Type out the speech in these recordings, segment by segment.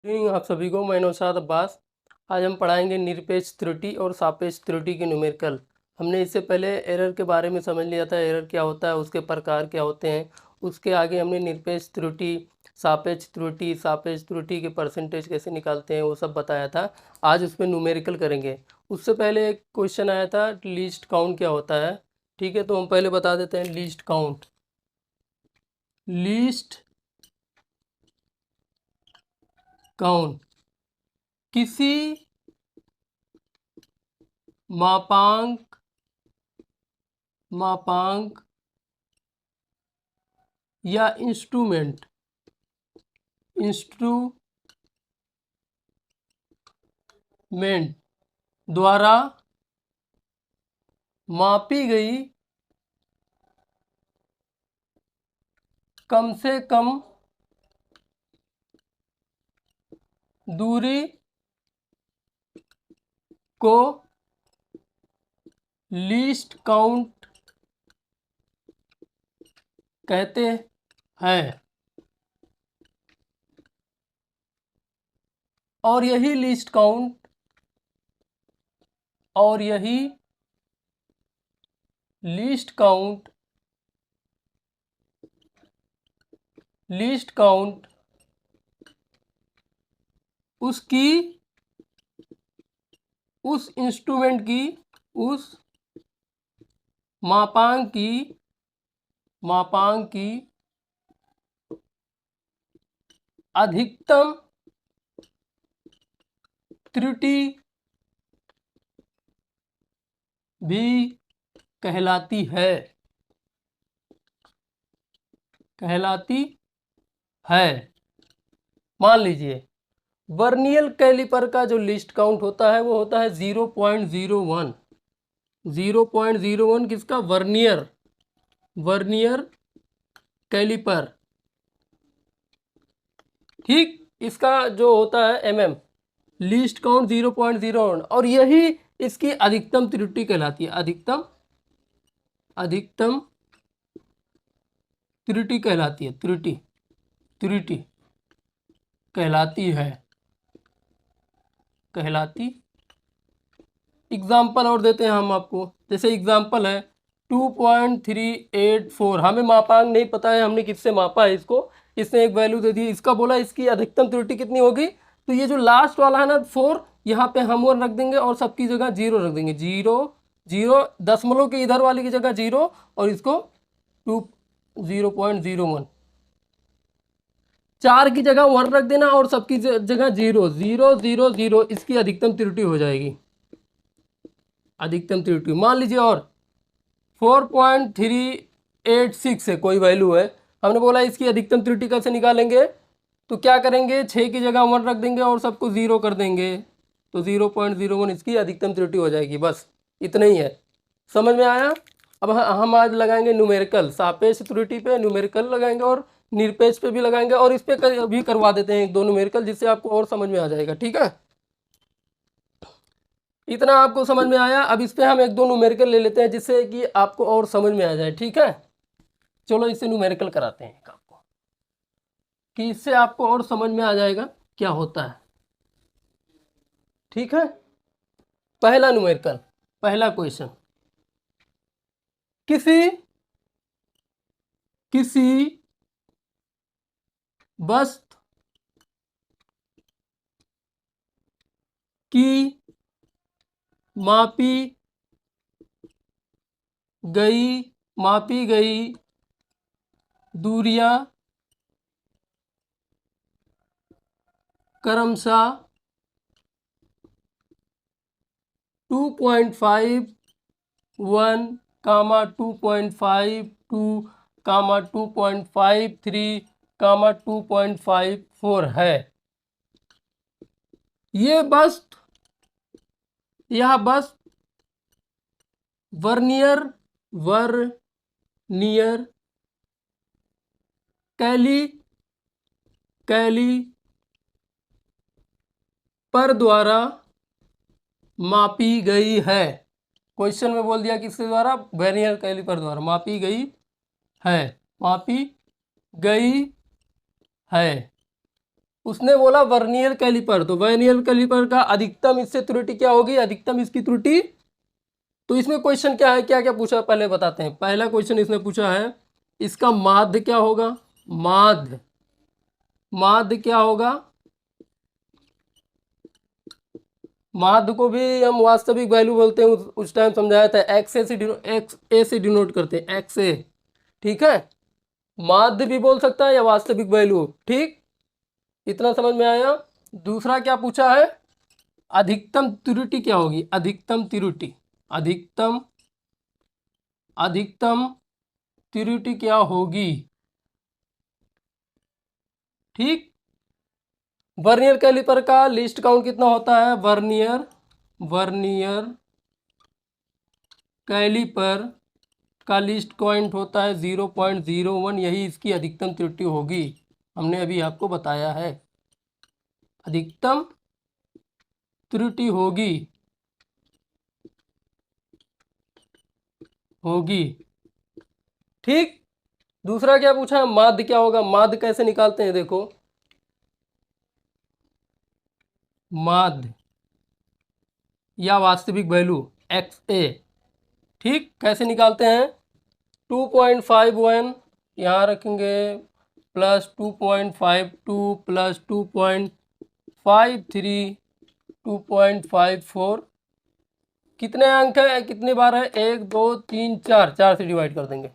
आप सभी को मैं नौशाद अब्बास। आज हम पढ़ाएंगे निरपेक्ष त्रुटि और सापेक्ष त्रुटि के न्यूमेरिकल। हमने इससे पहले एरर के बारे में समझ लिया था, एरर क्या होता है, उसके प्रकार क्या होते हैं। उसके आगे हमने निरपेक्ष त्रुटि, सापेक्ष त्रुटि के परसेंटेज कैसे निकालते हैं वो सब बताया था। आज उसमें न्यूमेरिकल करेंगे। उससे पहले एक क्वेश्चन आया था, लीस्ट काउंट क्या होता है। ठीक है, तो हम पहले बता देते हैं लीस्ट काउंट। लीस्ट काउंट किसी मापांक या इंस्ट्रूमेंट द्वारा मापी गई कम से कम दूरी को लीस्ट काउंट कहते हैं। और यही लीस्ट काउंट उसकी उस इंस्ट्रूमेंट की उस मापांक की अधिकतम त्रुटि भी कहलाती है। मान लीजिए वर्नियर कैलिपर का जो लिस्ट काउंट होता है वो होता है 0.01। 0.01 किसका? Vernier caliper. ठीक, इसका जो होता है mm। लीस्ट काउंट 0.01 और यही इसकी अधिकतम त्रुटि कहलाती है। अधिकतम त्रुटि कहलाती है। त्रुटि कहलाती। एग्जाम्पल और देते हैं हम आपको। जैसे एग्जाम्पल है 2.384। हमें मापांक नहीं पता है, हमने किससे मापा है इसको। इसने एक वैल्यू दे दी, इसका बोला इसकी अधिकतम त्रुटि कितनी होगी। तो ये जो लास्ट वाला है ना 4, यहाँ पे हम 1 रख देंगे और सबकी जगह 0 रख देंगे। 0 दशमलव की इधर वाली की जगह 0 और इसको 0.01। 4 की जगह 1 रख देना और सबकी जगह 0 0 0 0। इसकी अधिकतम त्रुटि हो जाएगी। अधिकतम त्रुटि मान लीजिए। और 4.386 है कोई वैल्यू है, हमने बोला इसकी अधिकतम त्रुटि कैसे निकालेंगे। तो क्या करेंगे, 6 की जगह 1 रख देंगे और सबको 0 कर देंगे। तो 0.01 इसकी अधिकतम त्रुटि हो जाएगी। बस इतना ही है। समझ में आया। अब हम आज लगाएंगे न्यूमेरिकल। सापेक्ष त्रुटि पे न्यूमेरिकल लगाएंगे और निरपेक्ष पे भी लगाएंगे और इस पे भी करवा देते हैं 1-2 न्यूमेरिकल, जिससे आपको और समझ में आ जाएगा। ठीक है, इतना आपको समझ में आया। अब इस पे हम 1-2 न्यूमेरिकल ले लेते हैं जिससे कि आपको और समझ में आ जाए। ठीक है, चलो इससे न्यूमेरिकल कराते हैं आपको, कि इससे आपको और समझ में आ जाएगा क्या होता है। ठीक है, पहला न्यूमेरिकल, पहला क्वेश्चन। किसी वस्तु की मापी गई दूरियां क्रमशः 2.51, 2.52, 2.53, 2.54 है। यह वस्तु वर्नियर कैलिपर द्वारा मापी गई है। क्वेश्चन में बोल दिया किसके द्वारा? वर्नियर कैलिपर द्वारा मापी गई है। उसने बोला वर्नियर कैलिपर, तो वर्नियर कैलिपर का अधिकतम इससे त्रुटि क्या होगी, अधिकतम इसकी त्रुटि। तो इसमें क्वेश्चन क्या है, क्या क्या पूछा पहले बताते हैं। पहला क्वेश्चन इसने पूछा है इसका माध्य क्या होगा, माध्य, माध्य क्या होगा। माध्य को भी हम वास्तविक वैल्यू बोलते हैं, उस टाइम समझाया था, एक्स ए से डिनोट करते हैं, एक्स ए, ठीक है। माध्य भी बोल सकता है या वास्तविक वैल्यू, ठीक, इतना समझ में आया। दूसरा क्या पूछा है, अधिकतम त्रुटि क्या होगी, अधिकतम त्रुटि, अधिकतम, अधिकतम त्रुटि क्या होगी, ठीक। वर्नियर कैलिपर का लीस्ट काउंट कितना होता है, वर्नियर, वर्नियर कैलिपर का लीस्ट काउंट होता है 0.01, यही इसकी अधिकतम त्रुटि होगी, हमने अभी आपको बताया है, अधिकतम त्रुटि होगी, होगी, ठीक। दूसरा क्या पूछा है, माध्य क्या होगा, माध्य कैसे निकालते हैं, देखो माध्य या वास्तविक वैल्यू एक्स ए, ठीक, कैसे निकालते हैं, 2.51 यहाँ रखेंगे प्लस 2.52 प्लस 2.53 2.54, कितने अंक है, कितनी बार है, 1 2 3 4, 4 से डिवाइड कर देंगे,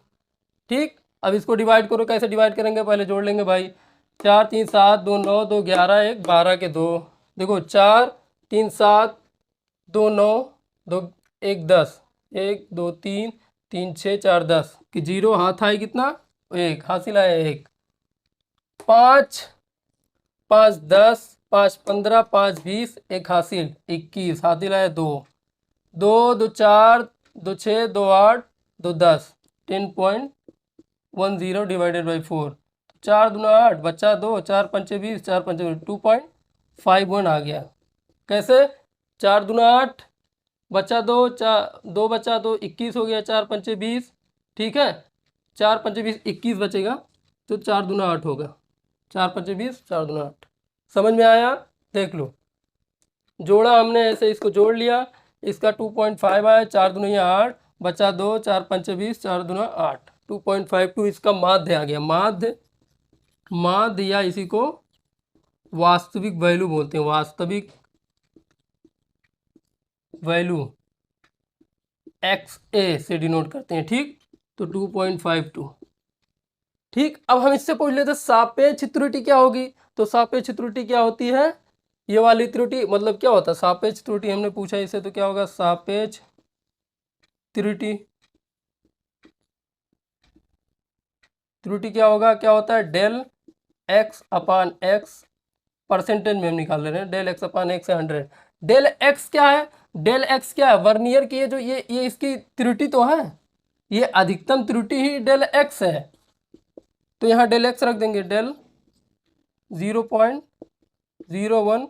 ठीक। अब इसको डिवाइड करो, कैसे डिवाइड करेंगे, पहले जोड़ लेंगे भाई, 4 3 7 2 9 2 11 1 12 के 2, देखो 4 3 7 2 9 2 1 10, 1 2 3 3 6 4 10 कि जीरो हाथ आए कितना, एक हासिल आया, एक 5 5 10 5 15 5 20, एक हासिल 21, हासिल आया 2 2 2 4 2 6 2 8 2 10, 10.10 डिवाइडेड बाई 4, 4 दूना 8 बच्चा 2, 4 पंचे 20, 4 पंचे 2.51 आ गया, कैसे, 4 दूना 8 बच्चा 2, 4 2 बच्चा 2 21 हो गया, 4 पंचे 20, ठीक है, 4 पंचे 20 21 बचेगा, तो 4 दूना 8 होगा, 4 पंचे 20 4 दूना 8, समझ में आया, देख लो, जोड़ा हमने ऐसे, इसको जोड़ लिया, इसका 2.5 आया, 4 दूना 8 बचा 2, 4 पंचे 20 4 दूना 8, 2.52 इसका माध्य आ गया, माध्य, माध्य या इसी को वास्तविक वैल्यू बोलते हैं, वास्तविक वैल्यू एक्स ए से डिनोट करते हैं, ठीक, तो 2.52, ठीक। अब हम इससे पूछ लेते सापेक्ष त्रुटि क्या होगी, तो सापेक्ष त्रुटि क्या होती है, ये वाली त्रुटि, मतलब क्या होता है सापेक्ष त्रुटि, हमने पूछा इसे, तो क्या होगा सापेक्ष त्रुटि, त्रुटि क्या होगा, क्या होता है, डेल एक्स अपान एक्स, परसेंटेज में हम निकाल रहे हैं, डेल एक्स अपान एक्स है 100, डेल एक्स क्या है, डेल एक्स क्या है, वर्नियर की जो ये इसकी त्रुटि तो है, ये अधिकतम त्रुटि ही डेल एक्स है, तो यहाँ डेल एक्स रख देंगे, डेल 0.01,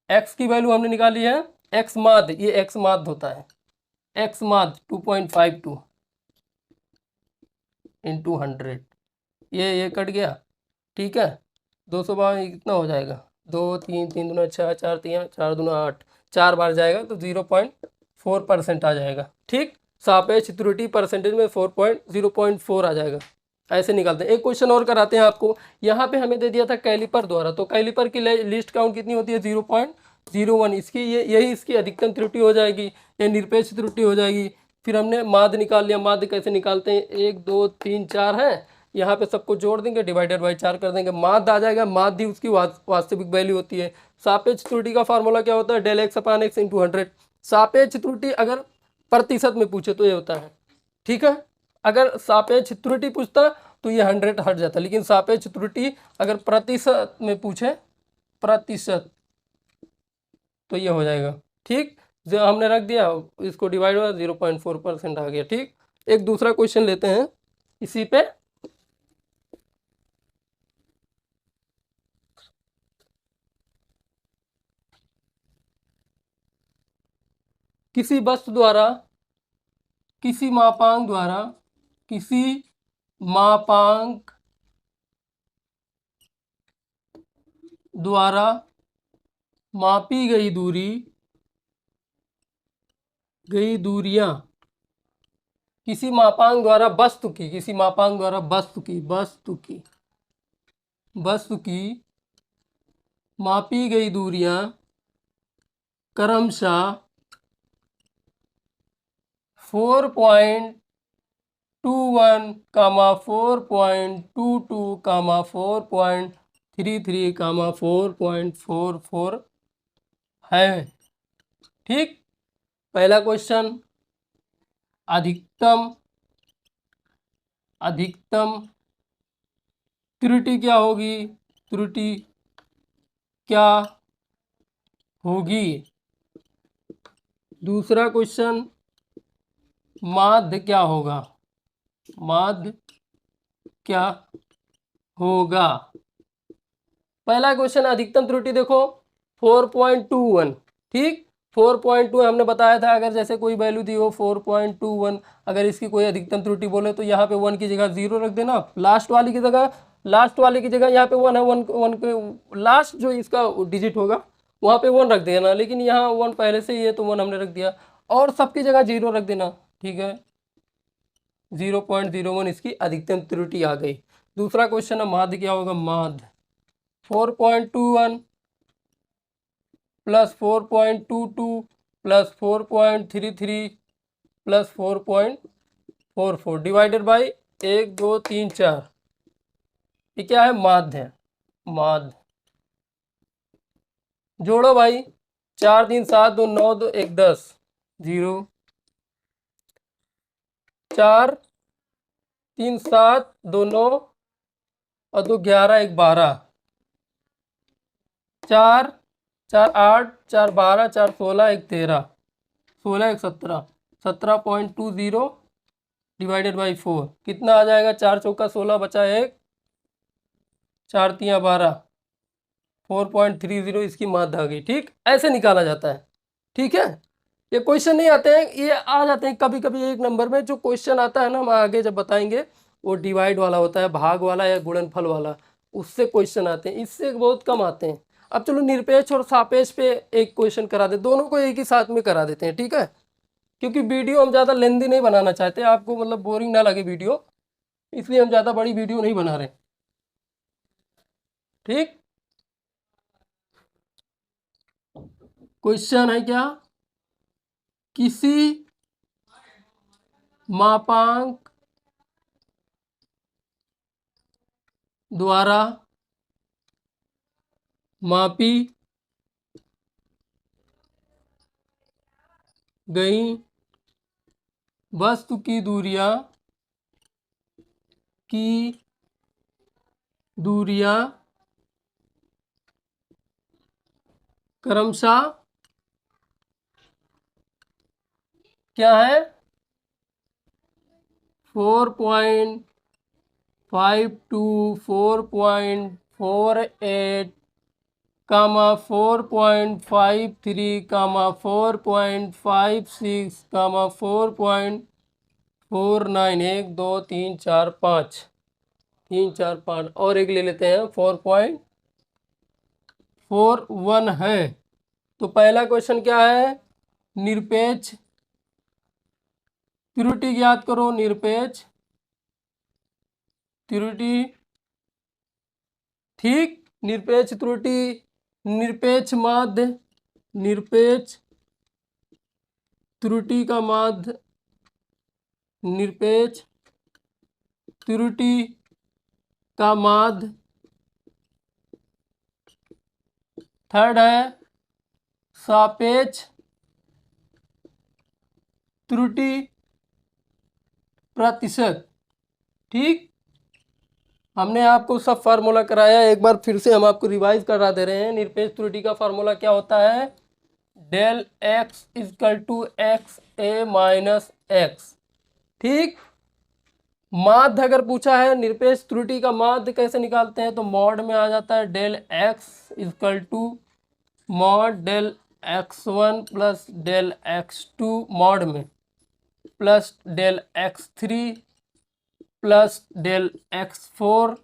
एक्स की वैल्यू हमने निकाली है, एक्स माध्य, ये एक्स माध्य होता है, एक्स माध्य 2.52 इंटू 100, ये कट गया, ठीक है, 252 कितना हो जाएगा, 2 3 3 दूना 6 4 3 4 दूना 8, 4 बार जाएगा तो 0.4% आ जाएगा, ठीक। सापेक्ष त्रुटि परसेंटेज में 0.4 आ जाएगा, ऐसे निकालते हैं। एक क्वेश्चन और कराते हैं आपको, यहाँ पे हमें दे दिया था कैलिपर द्वारा, तो कैलिपर की लिस्ट काउंट कितनी होती है 0.01, इसकी यही इसकी अधिकतम त्रुटि हो जाएगी, ये निरपेक्ष त्रुटि हो जाएगी। फिर हमने माध्य निकाल लिया, माध्य कैसे निकालते हैं, 1 2 3 4 है, यहाँ पे सबको जोड़ देंगे, डिवाइडेड बाई 4 कर देंगे, माध्य आ जाएगा, माध्य उसकी वास्तविक वैल्यू होती है। सापेक्ष त्रुटि का फार्मूला क्या होता है, डेल एक्स अपान एक्स इंटू 100, सापेक्ष त्रुटि अगर प्रतिशत में पूछे तो ये होता है, ठीक है, अगर सापेक्ष त्रुटि पूछता तो ये 100 हट जाता, लेकिन सापेक्ष त्रुटि अगर प्रतिशत में पूछे, प्रतिशत, तो ये हो जाएगा, ठीक, जो हमने रख दिया, इसको डिवाइड हुआ 0.4% आ गया, ठीक। एक दूसरा क्वेश्चन लेते हैं इसी पे, किसी वस्तु द्वारा, किसी मापांक द्वारा, किसी मापांक द्वारा मापी गई दूरियां किसी मापांक द्वारा वस्तु की मापी गई दूरियां क्रमशः 4.21, 4.22, 4.33, 4.44 है। ठीक, पहला क्वेश्चन, अधिकतम त्रुटि क्या होगी। दूसरा क्वेश्चन, माध्य क्या होगा। पहला क्वेश्चन अधिकतम त्रुटि देखो 4.21, ठीक, 4.2 हमने बताया था। अगर जैसे कोई वैल्यू दी हो 4.21, अगर इसकी कोई अधिकतम त्रुटि बोले तो यहाँ पे 1 की जगह 0 रख देना, लास्ट वाली की जगह यहाँ पे 1 है, 1 के लास्ट जो इसका डिजिट होगा वहाँ पे 1 रख देना, लेकिन यहाँ 1 पहले से ही है तो 1 हमने रख दिया, और सबकी जगह 0 रख देना। ठीक है, 0.01 इसकी अधिकतम त्रुटि आ गई। दूसरा क्वेश्चन है माध्य क्या होगा। माध्य 4.21 plus 4.22 plus 4.33 plus 4.44 divided by 1 2 3 4, ये क्या है, माध्य। जोड़ो भाई, 4 3 7 2 9 2 1 10, 0 4 3 7 2 9 और 2 11 1 12, 4 4 8 4 12 4 16 1 13, 16 1 17, 17.20 डिवाइडेड बाई 4 कितना आ जाएगा। 4 चौका 16 बचा 1, 4 तिया 12, 4.30 इसकी माध्य आ गई। ठीक, ऐसे निकाला जाता है। ठीक है, ये क्वेश्चन नहीं आते हैं, ये आ जाते हैं कभी कभी एक नंबर में। जो क्वेश्चन आता है ना, हम आगे जब बताएंगे, वो डिवाइड वाला होता है, भाग वाला या गुणनफल वाला, उससे क्वेश्चन आते हैं, इससे बहुत कम आते हैं। अब चलो निरपेक्ष और सापेक्ष पे एक क्वेश्चन करा दे, दोनों को एक ही साथ में करा देते हैं। ठीक है, क्योंकि वीडियो हम ज़्यादा लेंदी नहीं बनाना चाहते, आपको मतलब बोरिंग ना लगे वीडियो, इसलिए हम ज़्यादा बड़ी वीडियो नहीं बना रहे। ठीक, क्वेश्चन है क्या, किसी मापांक द्वारा मापी गई वस्तु की दूरियां क्रमशः क्या है, 4.52, 4.48, 4.53, 4.56, 4.49, 1 2 3 4 5, 3 4 5 और एक ले लेते हैं 4.41 है। तो पहला क्वेश्चन क्या है, निरपेक्ष त्रुटि ज्ञात करो। निरपेक्ष त्रुटि, ठीक, निरपेक्ष त्रुटि, निरपेक्ष माध्य, निरपेक्ष त्रुटि का माध्य, निरपेक्ष त्रुटि का माध्य। थर्ड है सापेक्ष त्रुटि प्रतिशत। ठीक, हमने आपको सब फार्मूला कराया, एक बार फिर से हम आपको रिवाइज करा दे रहे हैं। निरपेक्ष त्रुटि का फार्मूला क्या होता है, del x equal to x a minus x. ठीक, माध्य अगर पूछा है, निरपेक्ष त्रुटि का माध्य कैसे निकालते हैं, तो मॉड में आ जाता है del x equal to mod del x1 plus del x2 mod में plus del x3 plus del x4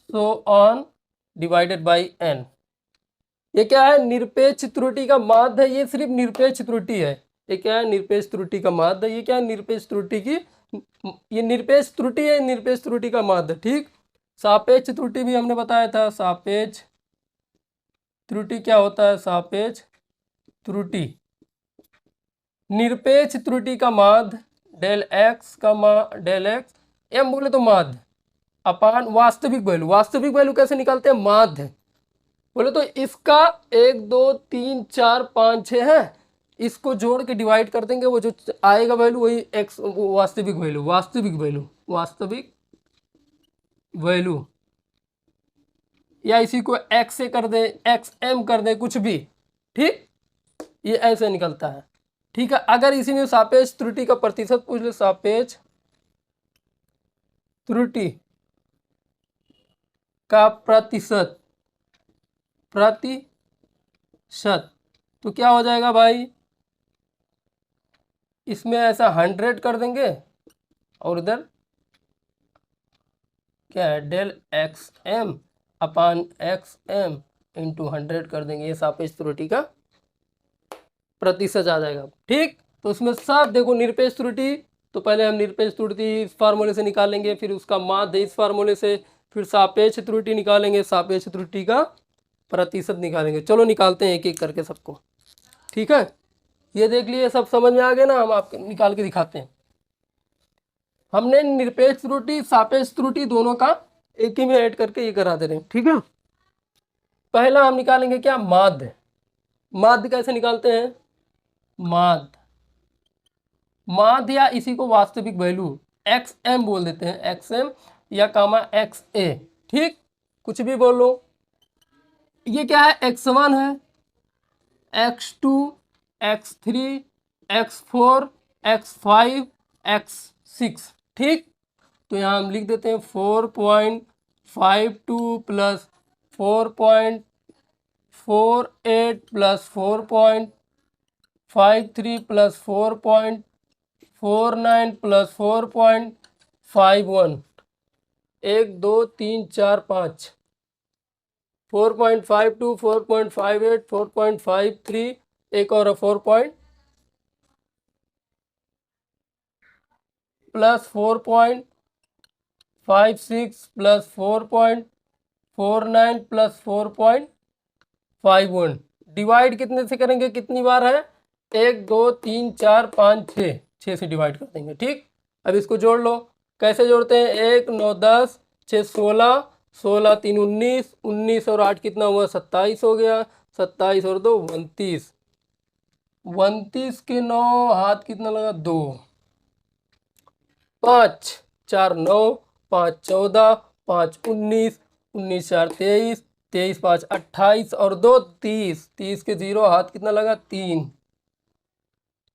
so on divided by n। ये क्या है? निरपेक्ष त्रुटि का माध्य है। ये सिर्फ निरपेक्ष त्रुटि है। ये क्या है? निरपेक्ष त्रुटि का माध्य। ये क्या है? निरपेक्ष त्रुटि की, ये निरपेक्ष त्रुटि है, निरपेक्ष त्रुटि का माध्य। ठीक। सापेक्ष त्रुटि भी हमने बताया था। सापेक्ष त्रुटि क्या होता है? सापेक्ष त्रुटि निरपेक्ष त्रुटि का माध्य डेल एक्स का डेल एक्स एम बोले तो माध्य अपान वास्तविक वैल्यू। वास्तविक वैल्यू कैसे निकालते हैं? माध्य बोले तो इसका 1 2 3 4 5 6 है, इसको जोड़ के डिवाइड कर देंगे, वो जो आएगा वैल्यू वही एक्स, वास्तविक वैल्यू, वास्तविक वैल्यू, वास्तविक वैल्यू, या इसी को एक्स से कर दे, एक्स एम कर दे, कुछ भी। ठीक, ये ऐसे निकलता है। ठीक है। अगर इसी में सापेक्ष त्रुटि का प्रतिशत पूछ ले, सापेक्ष त्रुटि का प्रतिशत, तो क्या हो जाएगा भाई? इसमें ऐसा 100 कर देंगे और इधर क्या है? डेल एक्स एम अपान एक्स एम इंटू 100 कर देंगे। ये सापेक्ष त्रुटि का प्रतिशत आ जाएगा। ठीक। तो उसमें सब देखो, निरपेक्ष त्रुटि, तो पहले हम निरपेक्ष त्रुटि इस फार्मूले से निकालेंगे, फिर उसका माध्य इस फार्मूले से, फिर सापेक्ष त्रुटि निकालेंगे, सापेक्ष त्रुटि का प्रतिशत निकालेंगे। चलो निकालते हैं एक एक करके सबको। ठीक है। ये देख लिए, सब समझ में आ गया ना? हम आपको निकाल के दिखाते हैं। हमने निरपेक्ष त्रुटि सापेक्ष त्रुटि दोनों का एक ही में ऐड करके ये करा दे रहे हैं। ठीक है। पहला हम निकालेंगे क्या? माध्य। माध्य कैसे निकालते हैं? माध्य, माध्य या इसी को वास्तविक वैल्यू एक्स एम बोल देते हैं, एक्स एम या कामा एक्स ए। ठीक, कुछ भी बोल लो। ये क्या है? x1 है, x2, x3, x4, x5, x6। ठीक। तो यहाँ हम लिख देते हैं 4.52 प्लस 4.48 प्लस 4.53 प्लस 4.49 प्लस 4.51, 1 2 3 4 5, 4.52, 4.58, 4.53, एक और 4 प्लस 4.56 प्लस 4.49 प्लस 4.51। डिवाइड कितने से करेंगे? कितनी बार है? 1 2 3 4 5 6, 6 से डिवाइड कर देंगे। ठीक। अब इसको जोड़ लो। कैसे जोड़ते हैं? 1 9 10, 6 16, 16 3 19, 19 और 8 कितना हुआ? 27 हो गया। 27 और 2 29, 29 के 9 हाथ कितना लगा? 2, 5 4 9, 5 14, 5 19, 19 4 23, 23 5 28 और 2 30, 30 के 0 हाथ कितना लगा? 3,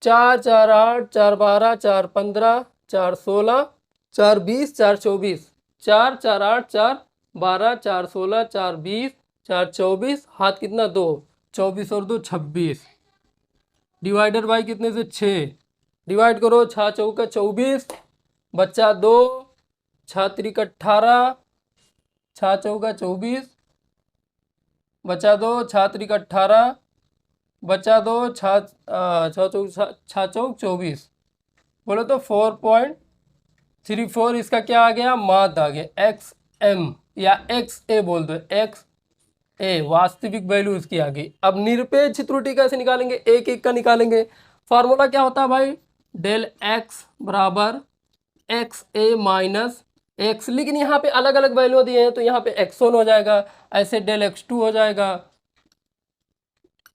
4 4 8, 4 12, 4 15, 4 16, 4 20, 4 24, 4 4 8, 4 12, 4 16, 4 20, 4 24, हाथ कितना? 2, 24 और 2 26, डिवाइडेड बाई कितने से? 6। डिवाइड करो, 6 चौका 24, बच्चा 2, 6 त्रिक 18, 6 चौका 24, बचा 2, 6 त्रिक 18, बचा 2, 6 चौक 24, बोलो तो 4.34। इसका क्या आ गया? माध्य आ गया। एक्स एम या एक्स ए बोल दो, एक्स ए वास्तविक वैल्यू इसकी आ गई। अब निरपेक्ष त्रुटि कैसे निकालेंगे? एक एक का निकालेंगे। फार्मूला क्या होता है भाई? डेल एक्स बराबर एक्स ए माइनस एक्स, लेकिन यहाँ पे अलग अलग वैल्यू दिए हैं तो यहाँ पे x1 हो जाएगा, ऐसे डेल x2 हो जाएगा,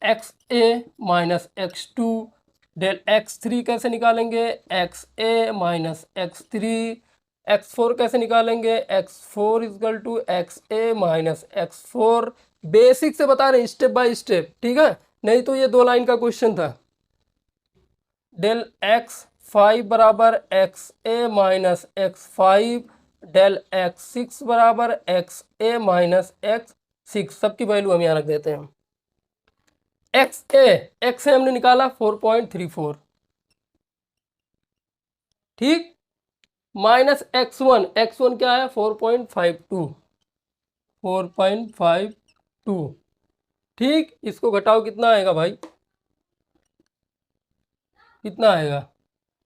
x a minus x2। Del x3 कैसे निकालेंगे? X a minus x3। x4 कैसे निकालेंगे? x4 equal to x a minus x4। Basic से बता रहे हैं, स्टेप बाय स्टेप। ठीक है, नहीं तो ये 2 लाइन का क्वेश्चन था। डेल x5 बराबर x a minus x5, del x6 बराबर एक्स ए माइनस x6। सबकी वैल्यू हम यहाँ रख देते हैं। एक्स ए हमने निकाला 4.34। ठीक, माइनस x1 क्या है? 4.52। 4.52। ठीक, इसको घटाओ, कितना आएगा भाई, कितना आएगा,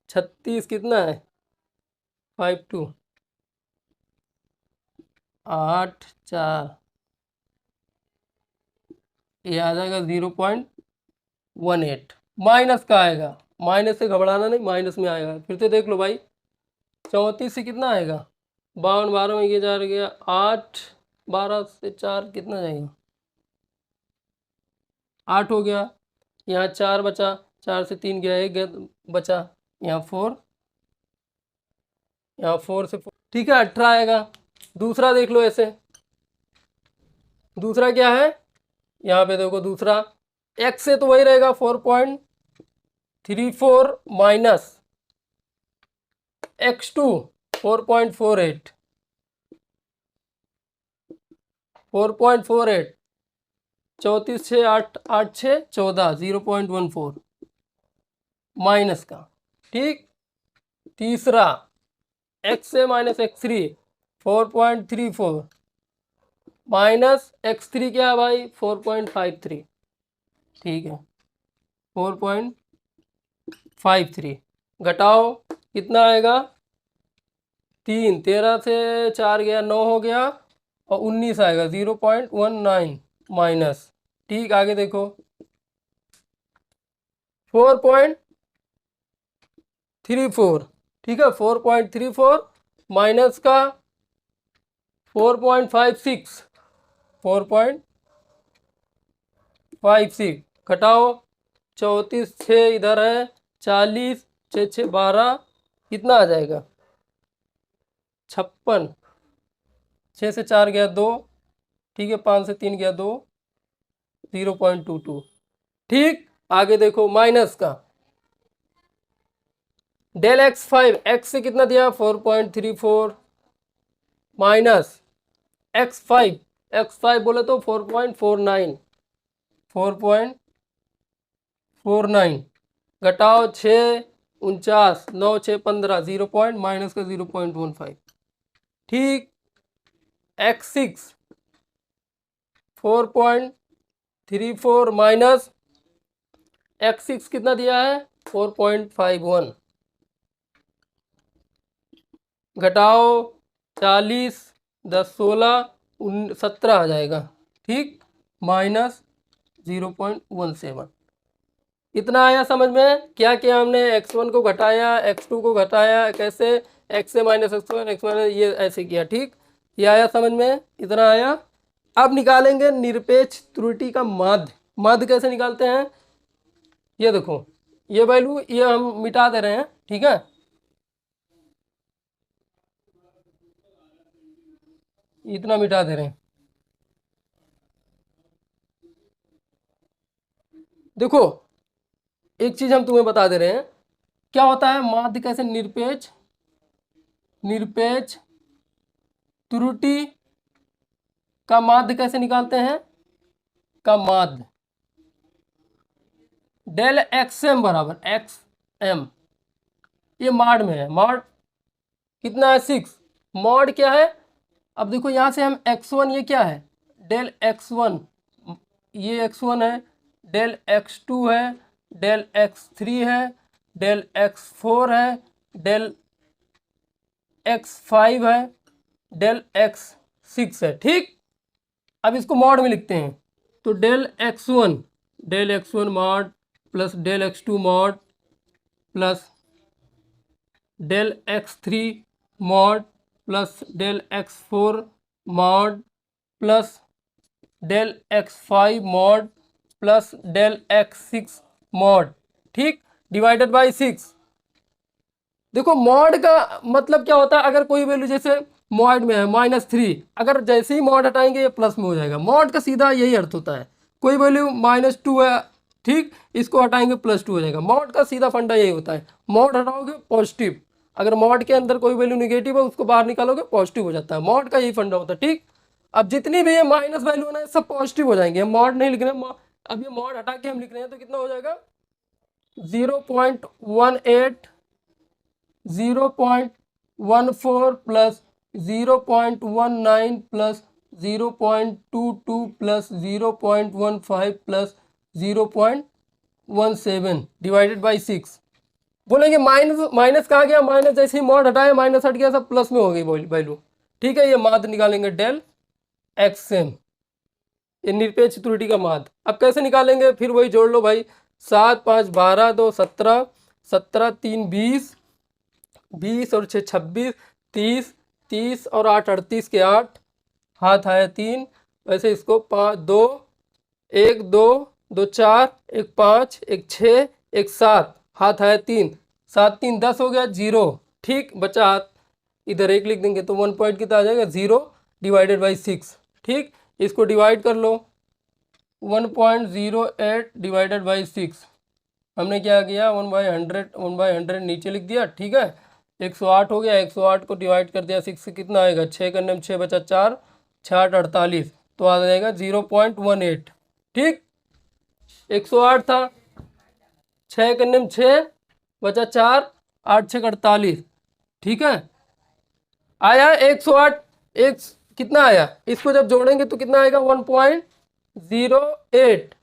36 कितना है, 52, 8 4, ये आ जाएगा 0.18। माइनस का आएगा, माइनस से घबराना नहीं, माइनस में आएगा। फिर से देख लो भाई, 34 से कितना आएगा, 52, 12 में ये जा गया 8, 12 से 4 कितना जाएगा, 8 हो गया। यहाँ 4 बचा, 4 से 3 गया, 1 गया बचा, यहाँ 4, यहाँ 4 से 4, ठीक है 18 आएगा। दूसरा देख लो ऐसे, दूसरा क्या है, यहाँ पे देखो दूसरा, x से तो वही रहेगा 4.34 माइनस x2 4.48, 4.48, 34 6 8 8 6 14, 0.14 माइनस का। ठीक, तीसरा x से माइनस x3 4.34 माइनस x3 क्या है भाई, 4.53। ठीक है, 4.53 घटाओ, कितना आएगा, 3, 13 से 4 गया 9 हो गया, और 19 आएगा 0.19 माइनस। ठीक, आगे देखो 4.34, ठीक है 4.34 माइनस का 4.56, 4.56 घटाओ, 34 6 इधर है, 40 6 6 12, कितना आ जाएगा, 56, 6 से 4 गया 2, ठीक है 5 से 3 गया 2, 0.22। ठीक, आगे देखो माइनस का, डेल x5, x से कितना दिया 4.34 माइनस x5, x5 बोले तो 4.49, 4.49 घटाओ 6 49, 9 6 15, 0 पॉइंट माइनस का 0.15। ठीक, x6 4.34 माइनस x6 कितना दिया है 4.51 घटाओ 40, 10 16 17 आ जाएगा। ठीक, माइनस 0.17। इतना आया समझ में, क्या किया हमने, x1 को घटाया, x2 को घटाया, कैसे, x से माइनस x1, x माइनस, ये ऐसे किया। ठीक, ये आया समझ में, इतना आया। अब निकालेंगे निरपेक्ष त्रुटि का माध्य। माध्य कैसे निकालते हैं, ये देखो, ये वैल्यू ये हम मिटा दे रहे हैं, ठीक है, इतना मिटा दे रहे हैं। देखो एक चीज हम तुम्हें बता दे रहे हैं, क्या होता है माध्य कैसे, निरपेक्ष त्रुटि का माध्य कैसे निकालते हैं, का माध्य डेल एक्सएम बराबर एक्सएम, ये मॉड में है, मॉड कितना है 6, मॉड क्या है, अब देखो यहाँ से हम x1, ये क्या है डेल x1, ये x1 है, डेल x2 है, डेल x3 है, डेल x4 है, डेल x5 है, डेल x6 है। ठीक, अब इसको मॉड में लिखते हैं, तो del x1 mod plus del x2 mod plus del x3 mod plus del x4 mod plus del x5 mod plus del x6 mod. ठीक, डिवाइडेड बाय 6। देखो मॉड का मतलब क्या होता है, अगर कोई वैल्यू जैसे मॉड में है -3, अगर जैसे ही मॉड हटाएंगे ये प्लस में हो जाएगा। मॉड का सीधा यही अर्थ होता है, कोई वैल्यू -2 है, ठीक, इसको हटाएंगे +2 हो जाएगा। मॉड का सीधा फंडा यही होता है, मॉड हटाओगे पॉजिटिव, अगर मॉड के अंदर कोई वैल्यू निगेटिव है उसको बाहर निकालोगे पॉजिटिव हो जाता है। मॉड का यही फंडा होता है। ठीक, अब जितनी भी ये माइनस वैल्यू है सब पॉजिटिव हो जाएंगे, हम मॉड नहीं लिख रहे हैं, अब ये मॉड हटा के हम लिख रहे हैं तो कितना हो जाएगा 0.18, 0.14 plus 0.19 plus 0.22 plus 0.15 plus 0.17 divided by 6। बोलेंगे माइनस माइनस कहाँ गया, माइनस जैसे ही मॉड हटाया माइनस हट गया, सब प्लस में हो गई वैल्यू। ठीक है, ये माध्य निकालेंगे डेल एक्सएम, ये निरपेक्ष त्रुटि का माध्य। अब कैसे निकालेंगे, फिर वही जोड़ लो भाई, 7 5 12 2 17, 17 3 20, 20 और 6 26, 30, 30 और 8 38 के 8, हाथ आया 3। वैसे इसको 5 2 1 2 2 4 1 5 1 6 1 7, हाथ आया 3, 7 3 10 हो गया 0। ठीक, बचा हाथ, इधर 1 लिख देंगे तो 1 पॉइंट कितना आ जाएगा, 0 डिवाइडेड बाई 6। ठीक, इसको डिवाइड कर लो, 1.08 डिवाइडेड बाई 6। हमने क्या किया, 1/100 नीचे लिख दिया। ठीक है, 108 हो गया, 108 को डिवाइड कर दिया 6 से, कितना आएगा, 6 करने में 6 बचा 4, 6 8 48, तो आ जाएगा 0.18। ठीक, 108 था, 6 करने में 6 बचा 4, 8 6 48। ठीक है, आया 108, एक कितना आया, इसको जब जोड़ेंगे तो कितना आएगा, 1.08,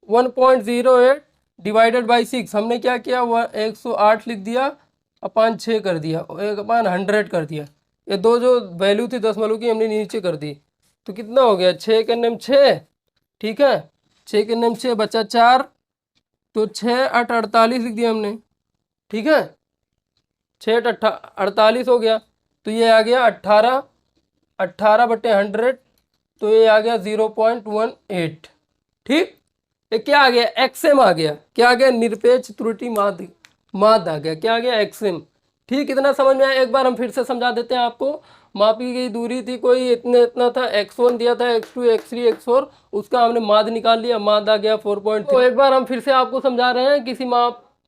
1.08 डिवाइडेड बाई 6। हमने क्या किया, 108 लिख दिया, अपान 6 कर दिया, 1/100 कर दिया। ये दो जो वैल्यू थी दशमलव की हमने नीचे कर दी, तो कितना हो गया, 6 करने में 6। ठीक है, 6 करने में 6 बचा 4, तो 6 8 48 लिख दिया हमने। ठीक है, 6 8 48 हो गया, तो ये आ गया 18/100, तो ये आ गया 0.18। ठीक, ये क्या आ गया, एक्सएम आ गया। क्या आ गया, निरपेक्ष त्रुटि माध्य आ गया। क्या आ गया, एक्सएम। ठीक, इतना समझ में आया। एक बार हम फिर से समझा देते हैं आपको। मापी गई दूरी थी कोई, इतना था, x1 दिया था, x2 x3 x4, उसका हमने माध्य निकाल लिया, माध्य आ गया 4.3। तो एक बार हम फिर से आपको समझा रहे हैं, किसी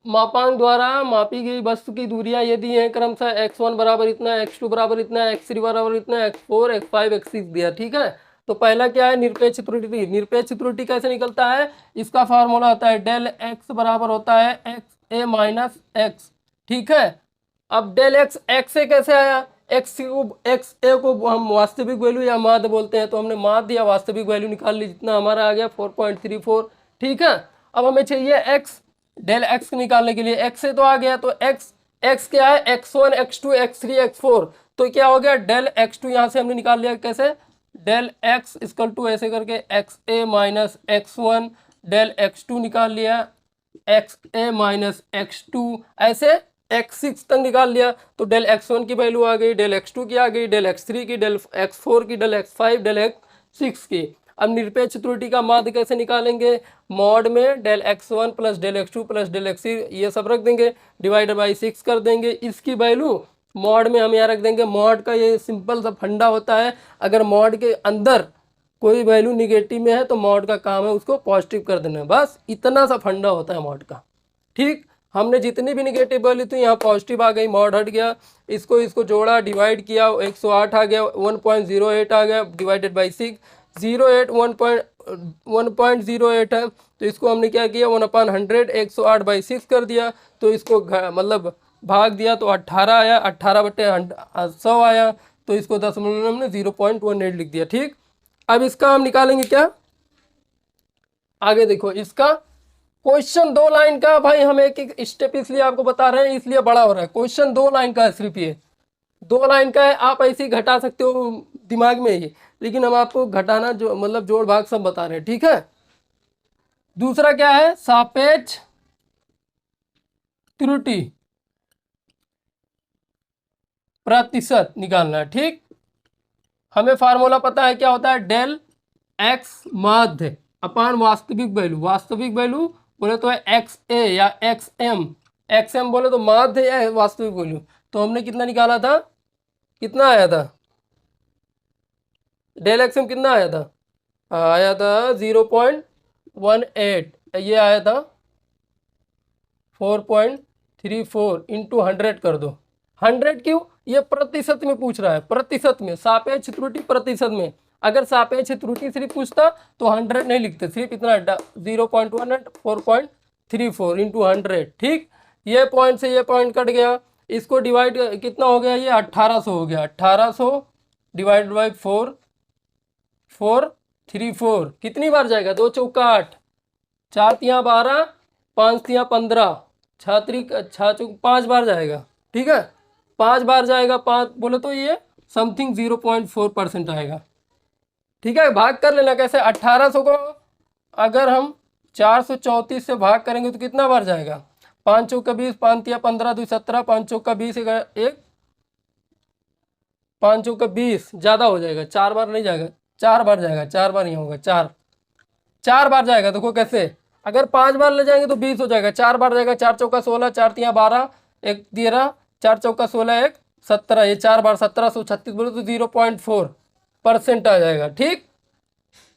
मापांक द्वारा मापी गई वस्तु की दूरियां यदि हैं क्रमशः x1 बराबर इतना, x2 बराबर इतना, x3 बराबर इतना, x4 x5 x6 दिया। ठीक है, तो पहला क्या है, निरपेक्ष त्रुटि। निरपेक्ष त्रुटि कैसे निकलता है, इसका फार्मूला होता है डेल x बराबर होता है एक्स ए माइनस एक्स। ठीक है, अब डेल एक्स, एक्स ए कैसे आया, एक्स ए को हम वास्तविक वैल्यू या माध्य बोलते हैं, तो हमने माध्य या वास्तविक वैल्यू निकाल ली, जितना हमारा आ गया 4.34। ठीक है, अब हमें चाहिए एक्स, डेल एक्स निकालने के लिए। एक्स ए तो आ गया, तो एक्स क्या है, x1 x2 x3 x4, तो क्या हो गया, डेल x2 यहाँ से हमने निकाल लिया, कैसे, डेल x इक्वल टू ऐसे करके x a minus x1, del x2 निकाल लिया, एक्स ए माइनस x2, ऐसे x6 तक निकाल लिया। तो डेल x1 की वैल्यू आ गई, डेल x2 की आ गई, डेल x3 की, डेल x4 की, डेल x5, डेल x6 की। अब निरपेक्ष त्रुटि का माध्य कैसे निकालेंगे, मॉड में del x1 plus del x2 plus del x3 ये सब रख देंगे, डिवाइडेड बाई 6 कर देंगे। इसकी वैल्यू मॉड में हम यहाँ रख देंगे। मॉड का ये सिंपल सा फंडा होता है, अगर मॉड के अंदर कोई वैल्यू निगेटिव में है तो मॉड का काम है उसको पॉजिटिव कर देना, बस इतना सा फंडा होता है मॉड का। ठीक, हमने जितनी भी निगेटिव वैल्यू थी यहाँ पॉजिटिव आ गई, मॉड हट गया, इसको जोड़ा, डिवाइड किया, 108 आ गया, 1.08 आ गया, डिवाइडेड बाई 6, 08 1.08 है, तो इसको हमने क्या किया, 1/100 108/6 कर दिया, तो इसको मतलब भाग दिया तो 18 आया, 18/100 आया, तो इसको दशमलव में हमने 0.18 लिख दिया। ठीक, अब इसका हम निकालेंगे क्या, आगे देखो, इसका क्वेश्चन 2 लाइन का, भाई हम एक एक स्टेप इसलिए आपको बता रहे हैं, इसलिए बड़ा हो रहा है। क्वेश्चन 2 लाइन का है, सिर्फ ये 2 लाइन का है, आप ऐसे ही घटा सकते हो दिमाग में ही, लेकिन हम आपको घटाना जो मतलब जोड़ भाग सब बता रहे हैं। ठीक है, दूसरा क्या है, सापेक्ष त्रुटि प्रतिशत निकालना है। ठीक, हमें फार्मूला पता है क्या होता है, डेल एक्स माध्य अपान वास्तविक वैल्यू। वास्तविक वैल्यू बोले तो है एक्स ए या एक्स एम बोले तो माध्य या वास्तविक वैल्यू। तो हमने कितना निकाला था, कितना आया था, डेल एक्स एम कितना आया था, आया था 0.18, ये आया था 4.34 इंटू 100 कर दो। 100 क्यों, ये प्रतिशत में पूछ रहा है, प्रतिशत में, सापेक्ष त्रुटि प्रतिशत में। अगर सापेक्ष त्रुटि सिर्फ पूछता तो 100 नहीं लिखते, सिर्फ इतना 0.18 4.34 इंटू 100। ठीक, ये पॉइंट से ये पॉइंट कट गया, इसको डिवाइड कितना हो गया, ये 1800 हो गया, 1800 डिवाइडेड बाई 4 434 कितनी बार जाएगा? 2 चौका 8, 4 तियाँ 12, 5 तियाँ 15, 5 बार जाएगा। ठीक है, 5 बार जाएगा, 5 बोले तो ये समथिंग 0.4% आएगा। ठीक है, भाग कर लेना कैसे? 1800 को अगर हम 434 से भाग करेंगे तो कितना बार जाएगा? 5 चौका 20, 5 तियाँ 15, 2 17, 5 चौका 20, 5 चौका 20 ज़्यादा हो जाएगा, 4 बार नहीं जाएगा, 4 बार जाएगा, 4 बार नहीं होगा, 4 बार जाएगा। देखो कैसे, अगर 5 बार ले जाएंगे तो 20 हो जाएगा, 4 बार जाएगा, 4 चौका 16, 4 तियाँ 12, 1 13, 4 चौका 16, 1 17, ये 4 बार 1736 बोले तो 0.4% आ जाएगा। ठीक,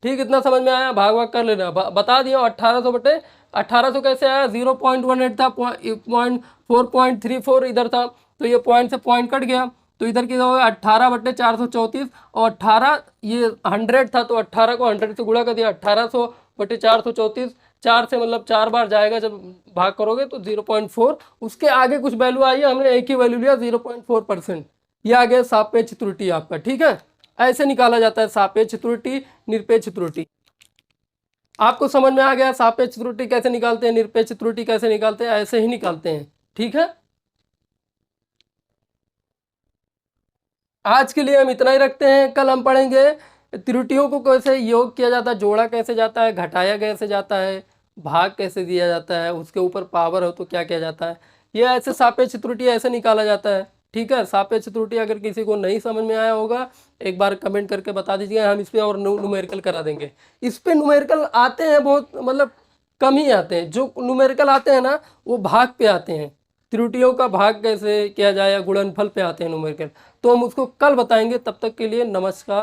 इतना समझ में आया? भाग भाग कर लेना। बता दिया 1800 बटे 1800 कैसे आया? 0.18 था, 4.34 इधर था, तो ये पॉइंट से पॉइंट कट गया, तो इधर कितना होगा? 18 बटे 434, और 18 ये 100 था तो 18 को 100 से गुणा कर दिया, 1800 बटे 434, 4 से मतलब 4 बार जाएगा जब भाग करोगे तो 0.4, उसके आगे कुछ वैल्यू आई है, हमने एक ही वैल्यू लिया 0.4%, ये आ गया सापेक्ष त्रुटि आपका। ठीक है, ऐसे निकाला जाता है सापेक्ष त्रुटि, निरपेक्ष त्रुटि। आपको समझ में आ गया सापेक्ष त्रुटि कैसे निकालते हैं, निरपेक्ष त्रुटि कैसे निकालते हैं? ऐसे ही निकालते हैं। ठीक है, आज के लिए हम इतना ही रखते हैं। कल हम पढ़ेंगे त्रुटियों को कैसे योग किया जाता है, जोड़ा कैसे जाता है, घटाया कैसे जाता है, भाग कैसे दिया जाता है, उसके ऊपर पावर हो तो क्या किया जाता है, ये ऐसे सापेक्ष त्रुटि ऐसे निकाला जाता है। ठीक है, सापेक्ष त्रुटि अगर किसी को नहीं समझ में आया होगा एक बार कमेंट करके बता दीजिएगा, हम इस पर और न्यूमेरिकल करा देंगे। इस पर न्यूमेरिकल आते हैं बहुत, मतलब कम ही आते हैं, जो न्यूमेरिकल आते हैं ना वो भाग पे आते हैं, त्रुटियों का भाग कैसे किया जाए या गुणनफल पे आते हैं न्यूमेरिकल, तो हम उसको कल बताएंगे। तब तक के लिए नमस्कार।